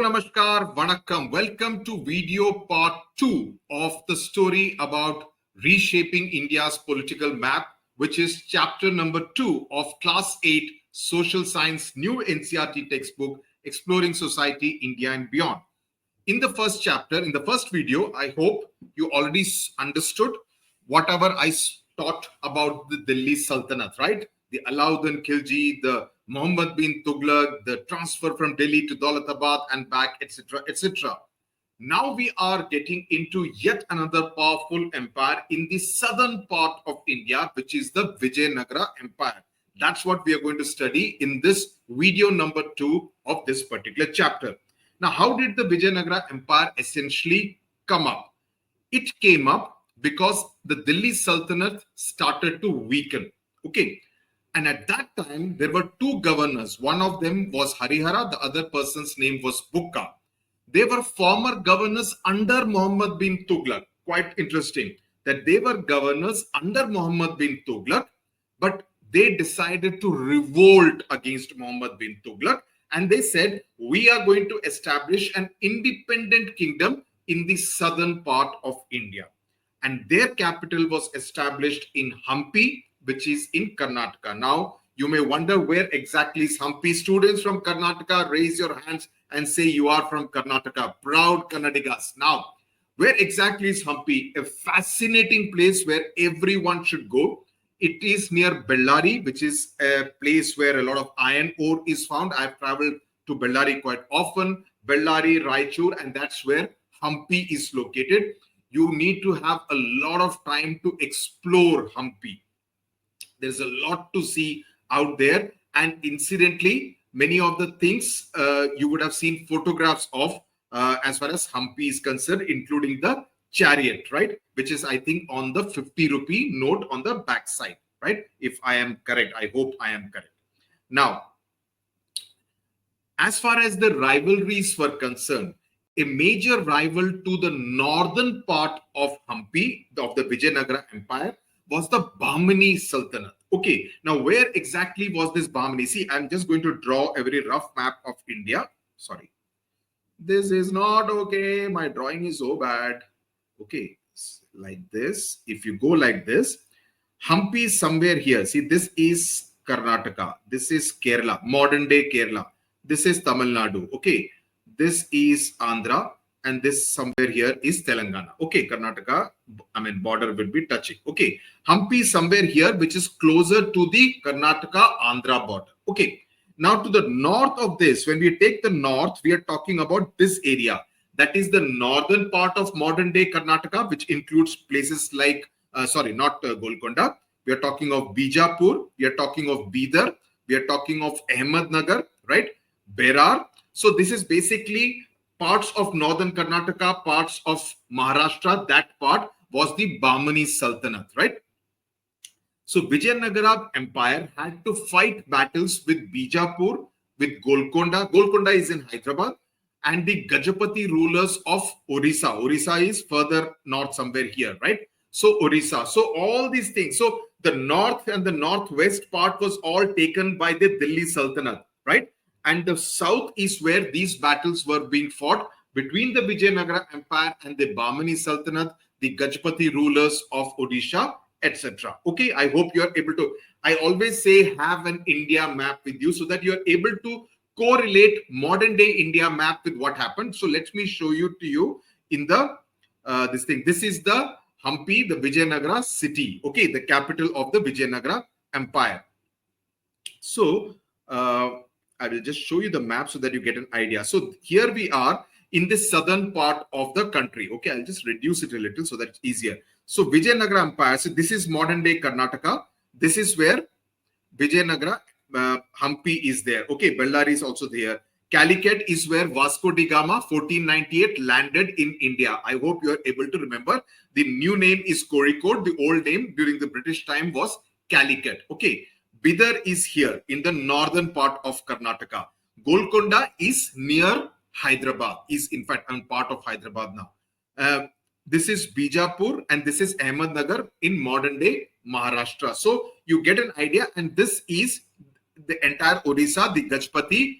Namaskar, Vanakkam. Welcome to video part 2 of the story about reshaping India's political map, which is chapter number 2 of class 8 social science new NCERT textbook, Exploring Society, India and Beyond. In the first chapter, in the first video, I hope you already understood whatever I taught about the Delhi Sultanate, right? The Alauddin Khilji, the Muhammad bin Tughlaq, the transfer from Delhi to Daulatabad and back, etc., etc. Now we are getting into yet another powerful empire in the southern part of India, which is the Vijayanagara Empire. That's what we are going to study in this video number 2 of this particular chapter. Now, how did the Vijayanagara Empire essentially come up? It came up because the Delhi Sultanate started to weaken. Okay. And at that time, there were two governors. One of them was Harihara. The other person's name was Bukka. They were former governors under Muhammad bin Tughlaq. Quite interesting that they were governors under Muhammad bin Tughlaq, but they decided to revolt against Muhammad bin Tughlaq. And they said, we are going to establish an independent kingdom in the southern part of India. And their capital was established in Hampi, which is in Karnataka. Now, you may wonder where exactly is Hampi. Students from Karnataka, raise your hands and say you are from Karnataka. Proud Kannadigas. Now, where exactly is Hampi? A fascinating place where everyone should go. It is near Bellary, which is a place where a lot of iron ore is found. I've traveled to Bellary quite often. Bellary, Raichur, and that's where Hampi is located. You need to have a lot of time to explore Hampi. There's a lot to see out there. And incidentally, many of the things you would have seen photographs of as far as Hampi is concerned, including the chariot, right? Which is, I think, on the 50 rupee note on the back side, right? If I am correct, I hope I am correct. Now, as far as the rivalries were concerned, a major rival to the northern part of Hampi, of the Vijayanagara Empire, was the Bahmani Sultanate. Okay, now where exactly was this Bahmani? See, I'm just going to draw a very rough map of India. Sorry. This is not okay. My drawing is so bad. Okay, like this. If you go like this, Hampi is somewhere here. See, this is Karnataka. This is Kerala, modern day Kerala. This is Tamil Nadu. Okay, this is Andhra. And this somewhere here is Telangana. Okay, Karnataka, border will be touching. Okay, Hampi is somewhere here, which is closer to the Karnataka-Andhra border. Okay, now to the north of this, when we take the north, we are talking about this area. That is the northern part of modern day Karnataka, which includes places like, not Golconda. We are talking of Bijapur. We are talking of Bidar. We are talking of Ahmednagar, right? Berar. So this is basically parts of northern Karnataka, parts of Maharashtra. That part was the Bahmani Sultanate, right? So Vijayanagara Empire had to fight battles with Bijapur, with Golconda. Golconda is in Hyderabad. And the Gajapati rulers of Orissa. Orissa is further north somewhere here, right? So Orissa. So all these things. So the north and the northwest part was all taken by the Delhi Sultanate, right? And the south is where these battles were being fought between the Vijayanagara Empire and the Bahmani Sultanate, the Gajapati rulers of Odisha, etc. Okay, I hope you are able to. I always say have an India map with you so that you are able to correlate modern day India map with what happened. So let me show you to you in the this thing. This is the Hampi, the Vijayanagara city. Okay, the capital of the Vijayanagara Empire. So I will just show you the map so that you get an idea. So here we are in the southern part of the country. Okay, I'll just reduce it a little so that it's easier. So Vijayanagara Empire. So this is modern day Karnataka. This is where Vijayanagara Hampi is there. Okay, Bellary is also there. Calicut is where Vasco da Gama 1498 landed in India. I hope you are able to remember. The new name is Kozhikode. The old name during the British time was Calicut. Okay, Bidar is here in the northern part of Karnataka. Golconda is near Hyderabad. Is in fact part of Hyderabad now. This is Bijapur and this is Ahmednagar in modern day Maharashtra. So you get an idea, and this is the entire Odisha, the Gajapati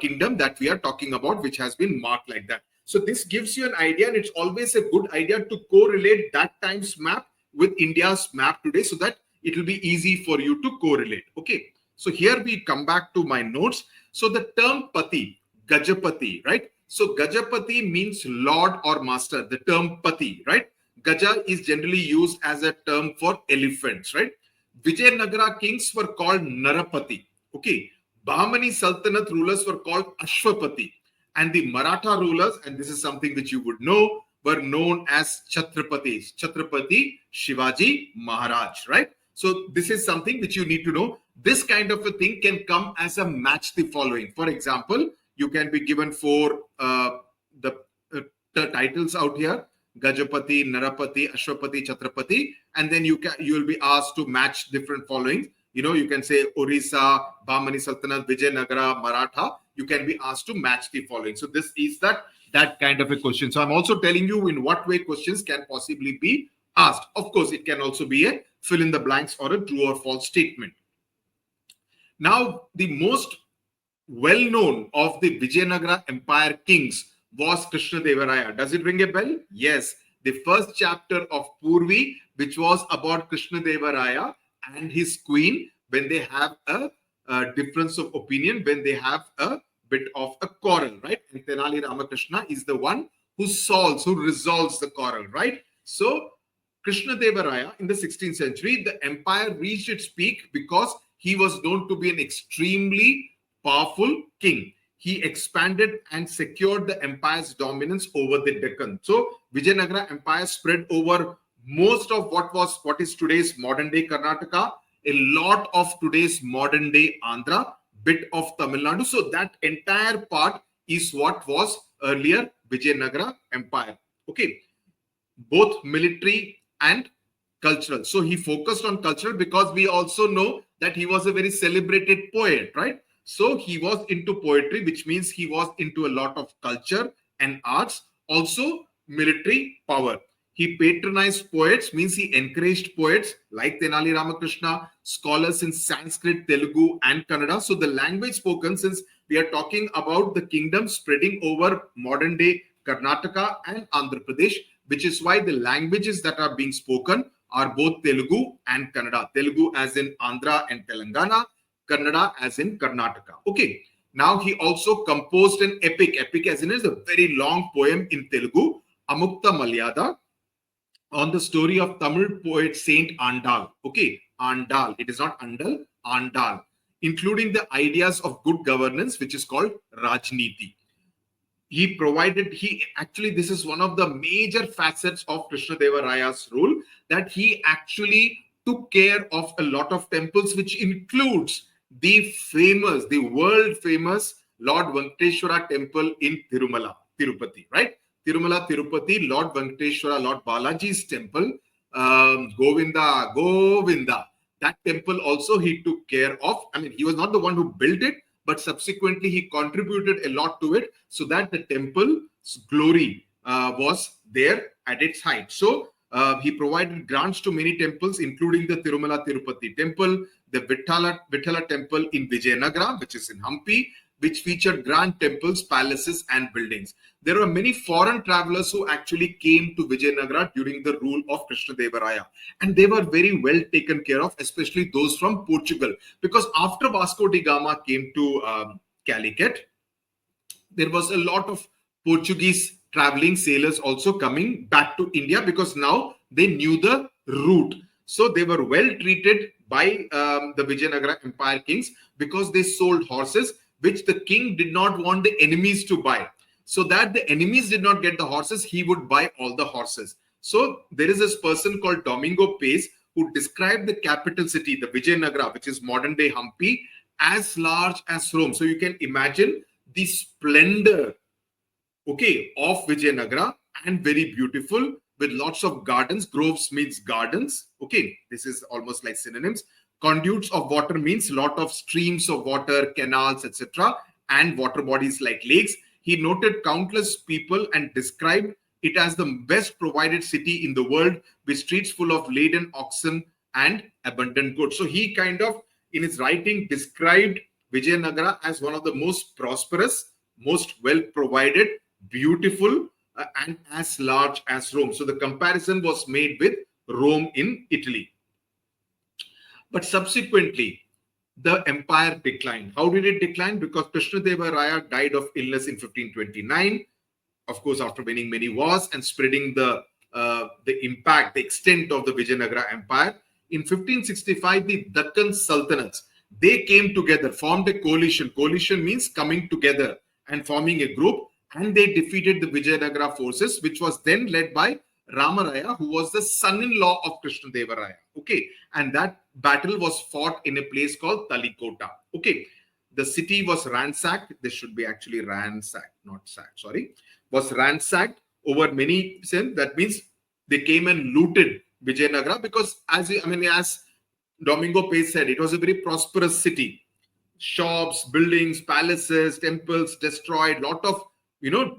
kingdom that we are talking about, which has been marked like that. So this gives you an idea, and it's always a good idea to correlate that time's map with India's map today, so that it will be easy for you to correlate. Okay. So here we come back to my notes. So the term Pati, Gajapati, right? So Gajapati means Lord or Master. The term Pati, right? Gaja is generally used as a term for elephants, right? Vijayanagara kings were called Narapati. Okay. Bahmani Sultanate rulers were called Ashwapati. And the Maratha rulers, and this is something which you would know, were known as Chhatrapatis. Chhatrapati Shivaji Maharaj, right? So this is something which you need to know. This kind of a thing can come as a match the following. For example, you can be given for the titles out here: Gajapati, Narapati, Ashwapati, Chhatrapati, and then you will be asked to match different followings. You know, you can say Orissa, Bahmani Sultanate, Vijayanagara, Maratha. You can be asked to match the following. So this is that kind of a question. So I'm also telling you in what way questions can possibly be asked. Of course, it can also be a fill in the blanks or a true or false statement. Now, the most well-known of the Vijayanagara Empire kings was Krishnadevaraya. Does it ring a bell? Yes. The first chapter of Purvi, which was about Krishnadevaraya and his queen, when they have a difference of opinion, when they have a bit of a quarrel, right? And Tenali Ramakrishna is the one who resolves the quarrel, right? So Krishnadevaraya in the 16th century, the empire reached its peak because he was known to be an extremely powerful king. He expanded and secured the empire's dominance over the Deccan. So Vijayanagara Empire spread over most of what is today's modern day Karnataka, a lot of today's modern day Andhra, bit of Tamil Nadu. So that entire part is what was earlier Vijayanagara Empire. Okay, both military and cultural. So he focused on cultural because we also know that he was a very celebrated poet, right? So he was into poetry, which means he was into a lot of culture and arts, also military power. He patronized poets, means he encouraged poets like Tenali Ramakrishna, scholars in Sanskrit, Telugu, and Kannada. So the language spoken, since we are talking about the kingdom spreading over modern day Karnataka and Andhra Pradesh, which is why the languages that are being spoken are both Telugu and Kannada. Telugu as in Andhra and Telangana, Kannada as in Karnataka. Okay. Now he also composed an epic. Epic as in is a very long poem in Telugu, Amukta Malyada, on the story of Tamil poet Saint Andal. Okay, Andal. It is not Andal, Andal. Including the ideas of good governance, which is called Rajniti. This is one of the major facets of Krishnadevaraya's rule, that he actually took care of a lot of temples, which includes the world famous Lord Venkateshwara temple in Tirumala, Tirupati, right? Tirumala, Tirupati, Lord Venkateshwara, Lord Balaji's temple, Govinda, Govinda. That temple also he took care of. I mean, he was not the one who built it, but subsequently he contributed a lot to it so that the temple's glory was there at its height. So he provided grants to many temples, including the Tirumala Tirupati temple, the Vithala temple in Vijayanagara, which is in Hampi, which featured grand temples, palaces, and buildings. There were many foreign travelers who actually came to Vijayanagara during the rule of Krishnadevaraya. And they were very well taken care of, especially those from Portugal. Because after Vasco da Gama came to Calicut, there was a lot of Portuguese traveling sailors also coming back to India, because now they knew the route. So they were well treated by the Vijayanagara Empire kings, because they sold horses, which the king did not want the enemies to buy. So that the enemies did not get the horses, he would buy all the horses. So there is this person called Domingo Pace who described the capital city, the Vijayanagara, which is modern day Hampi, as large as Rome. So you can imagine the splendor, okay, of Vijayanagara, and very beautiful, with lots of gardens. Groves means gardens. Okay, this is almost like synonyms. Conduits of water means lot of streams of water, canals, etc., and water bodies like lakes. He noted countless people and described it as the best provided city in the world, with streets full of laden oxen and abundant goods. So he kind of, in his writing, described Vijayanagara as one of the most prosperous, most well provided, beautiful, and as large as Rome. So the comparison was made with Rome in Italy. But subsequently, the empire declined. How did it decline? Because Krishnadeva Raya died of illness in 1529, of course, after winning many wars and spreading the impact, the extent of the Vijayanagara Empire. In 1565, the Deccan Sultanates, they came together, formed a coalition. Coalition means coming together and forming a group, and they defeated the Vijayanagara forces, which was then led by Ramaraya, who was the son-in-law of Krishnadeva Raya. Okay, and that battle was fought in a place called Talikota. Okay, the city was ransacked. This should be actually ransacked, not sacked. Sorry, was ransacked over many. That means they came and looted Vijayanagara because, as Domingo Pais said, it was a very prosperous city. Shops, buildings, palaces, temples destroyed. Lot of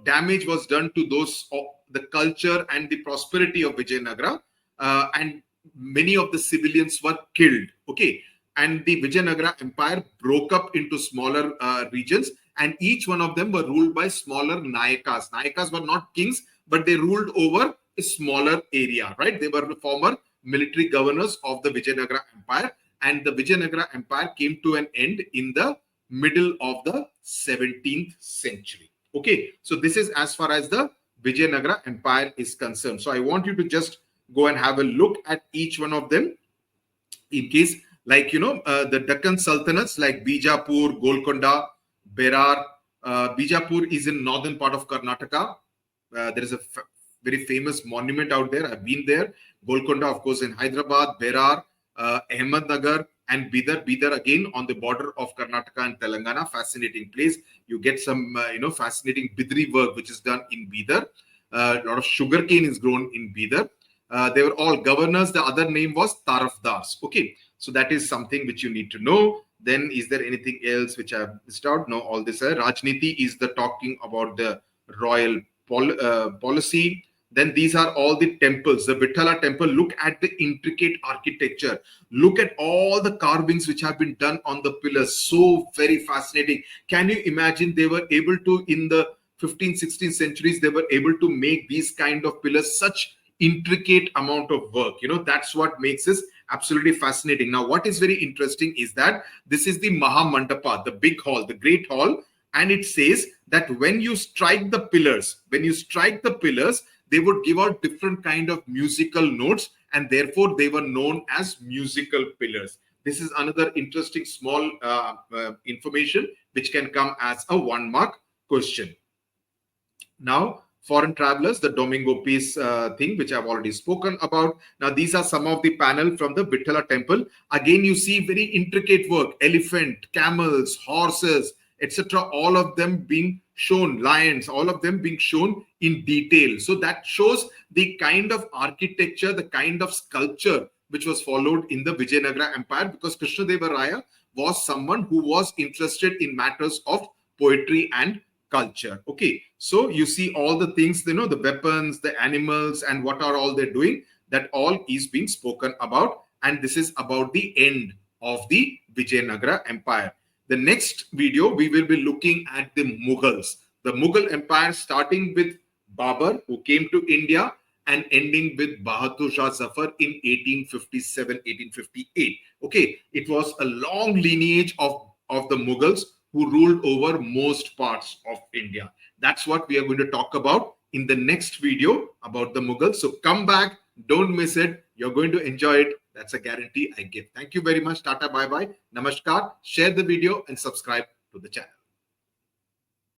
damage was done to those the culture and the prosperity of Vijayanagara, and many of the civilians were killed. Okay, and the Vijayanagara Empire broke up into smaller regions, and each one of them were ruled by smaller Nayakas. Nayakas were not kings, but they ruled over a smaller area, right? They were the former military governors of the Vijayanagara Empire, and the Vijayanagara Empire came to an end in the middle of the 17th century. Okay, so this is as far as the Vijayanagara Empire is concerned. So I want you to just go and have a look at each one of them in case, like, the Deccan Sultanates like Bijapur, Golconda, Berar. Bijapur is in northern part of Karnataka. There is a very famous monument out there. I've been there. Golconda, of course, in Hyderabad, Berar, Ahmednagar, and Bidar. Bidar again on the border of Karnataka and Telangana. Fascinating place. You get some, fascinating Bidri work which is done in Bidar. A lot of sugarcane is grown in Bidar. They were all governors. The other name was Tarafdars. Okay, so that is something which you need to know. Then, is there anything else which I have missed out? No, all this. Rajniti is the talking about the royal policy. Then these are all the temples. The Vithala temple, look at the intricate architecture. Look at all the carvings which have been done on the pillars. So very fascinating. Can you imagine they were able to, in the 15th, 16th centuries, they were able to make these kind of pillars, such intricate amount of work. That's what makes this absolutely fascinating. Now, what is very interesting is that this is the Mahamandapa, the big hall, the great hall. And it says that when you strike the pillars, they would give out different kind of musical notes, and therefore they were known as musical pillars. This is another interesting small information which can come as a 1-mark question. Now, foreign travelers, the Domingo Pais thing, which I've already spoken about. Now, these are some of the panel from the Vithala temple. Again, you see very intricate work, elephant, camels, horses, etc. All of them being shown, lions, all of them being shown in detail. So that shows the kind of architecture, the kind of sculpture which was followed in the Vijayanagara Empire, because Krishnadeva Raya was someone who was interested in matters of poetry and culture. Okay, so you see all the things, the weapons, the animals, and what are all they doing, that all is being spoken about. And this is about the end of the Vijayanagara Empire. The next video, we will be looking at the Mughals. The Mughal Empire, starting with Babur, who came to India, and ending with Bahadur Shah Zafar in 1857, 1858. Okay, it was a long lineage of the Mughals who ruled over most parts of India. That's what we are going to talk about in the next video about the Mughals. So come back, don't miss it. You're going to enjoy it. That's a guarantee I give. Thank you very much. Tata, bye-bye. Namaskar. Share the video and subscribe to the channel.